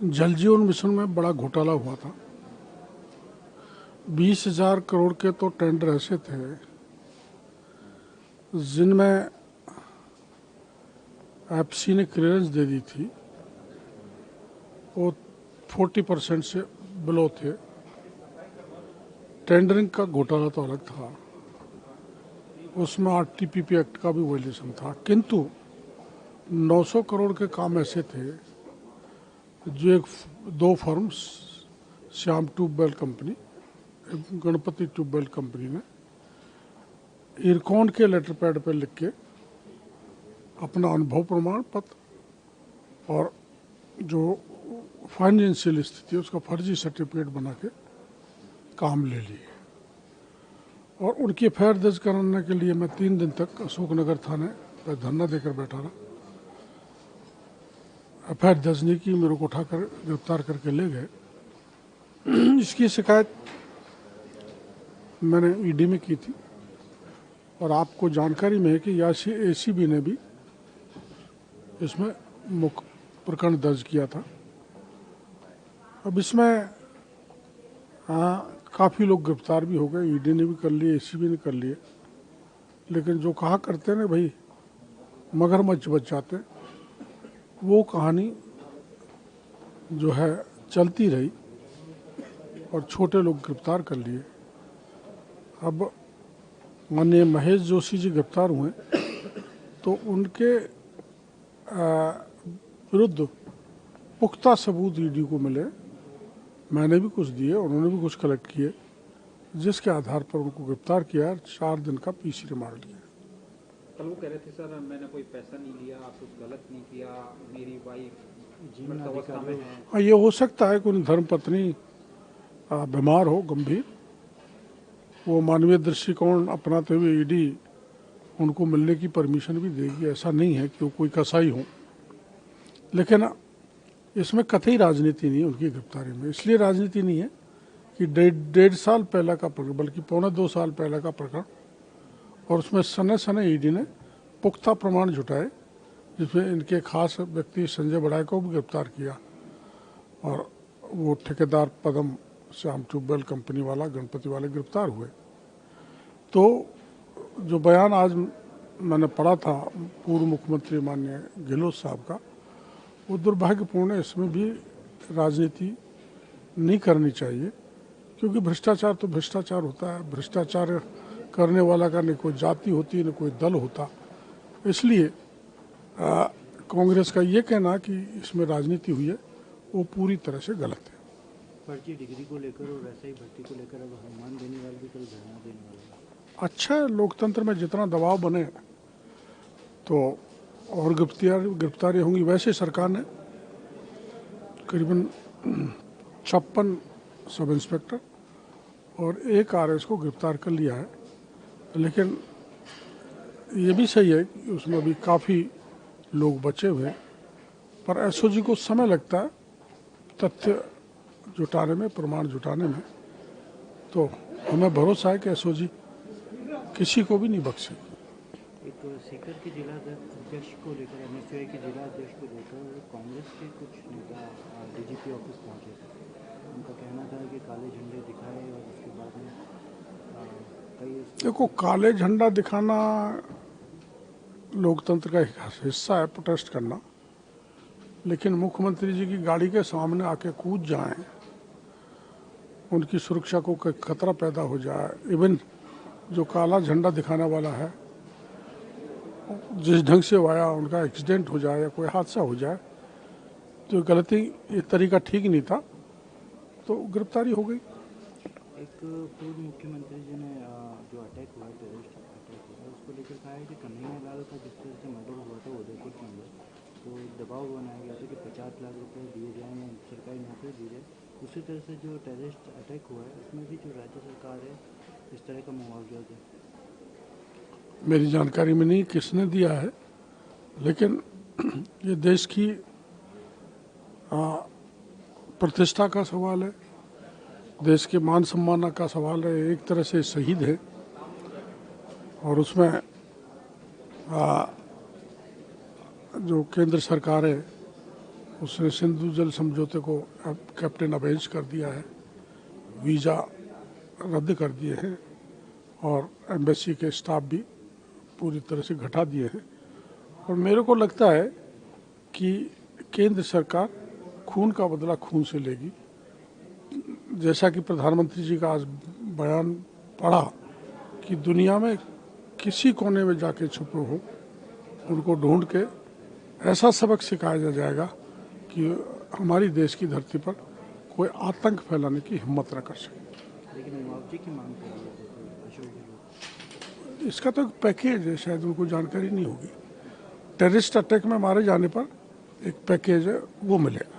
जल जीवन मिशन में बड़ा घोटाला हुआ था। 20,000 करोड़ के तो टेंडर ऐसे थे जिनमें एफसी ने क्लियरेंस दे दी थी, वो 40% से बिलो थे। टेंडरिंग का घोटाला तो अलग था, उसमें आरटीपीपी एक्ट का भी वायलेशन था। किंतु 900 करोड़ के काम ऐसे थे जो दो firms, Shyam tubewell company, Ganpati tubewell company ने इरकॉन के लेटर पैड पर लिख के अपना अनुभव प्रमाण पत्र और जो फाइनेंशियल स्थिति है उसका फर्जी सर्टिफिकेट बना के काम ले लिए। और उनकी एफआईआर दर्ज कराने के लिए मैं 3 दिन तक अशोकनगर थाने पर धरना देकर बैठा रहा। एफआईआर दर्ज नहीं की, मेरे को उठाकर गिरफ्तार करके ले गए। इसकी शिकायत मैंने ईडी में की थी और आपको जानकारी में है कि एसीबी ने भी इसमें मुख्य प्रकरण दर्ज किया था। अब इसमें काफ़ी लोग गिरफ्तार भी हो गए, ईडी ने भी कर लिए, एसीबी ने कर लिए। लेकिन जो कहा करते ना भाई मगरमच्छ बच जाते, वो कहानी जो है चलती रही और छोटे लोग गिरफ्तार कर लिए। अब माननीय महेश जोशी जी गिरफ्तार हुए तो उनके विरुद्ध पुख्ता सबूत ईडी को मिले। मैंने भी कुछ दिए, उन्होंने भी कुछ कलेक्ट किए, जिसके आधार पर उनको गिरफ्तार किया, 4 दिन का पीसी रिमांड लिया। कल वो कह रहे थे सर मैंने कोई पैसा नहीं लिया, कुछ गलत नहीं किया, मेरी वाइफ मृतावस्था में है। हाँ, ये हो सकता है कोई धर्मपत्नी बीमार हो गंभीर, वो मानवीय दृष्टिकोण अपनाते हुए ईडी उनको मिलने की परमिशन भी देगी। ऐसा नहीं है कि वो कोई कसाई हो, लेकिन इसमें कतई राजनीति नहीं है उनकी गिरफ्तारी में। इसलिए राजनीति नहीं है कि 1.5 साल पहले का प्रकरण, बल्कि 1.25 साल पहले का प्रकरण, और उसमें सने सने ईडी ने पुख्ता प्रमाण जुटाए, जिसमें इनके खास व्यक्ति संजय बड़ाई को भी गिरफ्तार किया और वो ठेकेदार पदम श्याम ट्यूबवेल कंपनी वाला, गणपति वाले गिरफ्तार हुए। तो जो बयान आज मैंने पढ़ा था पूर्व मुख्यमंत्री माननीय गहलोत साहब का, वो दुर्भाग्यपूर्ण है। इसमें भी राजनीति नहीं करनी चाहिए, क्योंकि भ्रष्टाचार तो भ्रष्टाचार होता है। भ्रष्टाचार करने वाला का न कोई जाति होती, न कोई दल होता। इसलिए कांग्रेस का ये कहना कि इसमें राजनीति हुई है, वो पूरी तरह से गलत है। फर्जी डिग्री को लेकर और वैसे ही भर्ती को लेकर अब हनुमान बेनीवाल भी कल धरना देने वाले हैं। अच्छा है, लोकतंत्र में जितना दबाव बने तो और गिरफ्तारी होंगी। वैसे सरकार ने करीबन 56 सब इंस्पेक्टर और 1 आरएस को गिरफ्तार कर लिया है। लेकिन ये भी सही है कि उसमें अभी काफ़ी लोग बचे हुए, पर एसओजी को समय लगता है तथ्य जुटाने में, प्रमाण जुटाने में। तो हमें भरोसा है कि एसओजी किसी को भी नहीं बख्शेगी। एक सीकर के जिला अध्यक्ष को लेकर, एनएसयूआई के जिला अध्यक्ष को लेकर कांग्रेस के कुछ नेता डीजीपी ऑफिस पहुंचे थे। उनका कहना था कि काले झंडे दिखाए और उसके बाद में देखो, काले झंडा दिखाना लोकतंत्र का एक हिस्सा है, प्रोटेस्ट करना। लेकिन मुख्यमंत्री जी की गाड़ी के सामने आके कूद जाएं, उनकी सुरक्षा को कोई खतरा पैदा हो जाए, इवन जो काला झंडा दिखाने वाला है जिस ढंग से आया उनका एक्सीडेंट हो जाए या कोई हादसा हो जाए, तो गलती, ये तरीका ठीक नहीं था, तो गिरफ्तारी हो गई। एक पूर्व मुख्यमंत्री जी ने जो अटैक हुआ, टेररिस्ट अटैक हुआ, उसको लेकर कहा है कि कन्हैया लाल का जिस तरह से मर्डर हुआ था उदयपुर के अंदर, तो दबाव बनाया गया था कि 50 लाख रुपए दिए जाएँ या सरकारी नौकरी दी जाए। उसी तरह से जो टेररिस्ट अटैक हुआ है उसमें भी जो राज्य सरकार है इस तरह का मुआवजा दे। मेरी जानकारी में नहीं किसने दिया है, लेकिन ये देश की प्रतिष्ठा का सवाल है, देश के मान सम्मान का सवाल है। एक तरह से शहीद है और उसमें जो केंद्र सरकार है उसने सिंधु जल समझौते को अब कैप्टन अबेंस कर दिया है, वीज़ा रद्द कर दिए हैं और एम्बेसी के स्टाफ भी पूरी तरह से घटा दिए हैं। और मेरे को लगता है कि केंद्र सरकार खून का बदला खून से लेगी। जैसा कि प्रधानमंत्री जी का आज बयान पढ़ा कि दुनिया में किसी कोने में जाके छुपे हो उनको ढूंढ के ऐसा सबक सिखाया जाएगा कि हमारी देश की धरती पर कोई आतंक फैलाने की हिम्मत न कर सके। लेकिन मुआवजे की मांग कर रहे थे तो अशोक गहलोत। इसका तो एक पैकेज है, शायद उनको जानकारी नहीं होगी। टेररिस्ट अटैक में मारे जाने पर एक पैकेज है वो मिलेगा।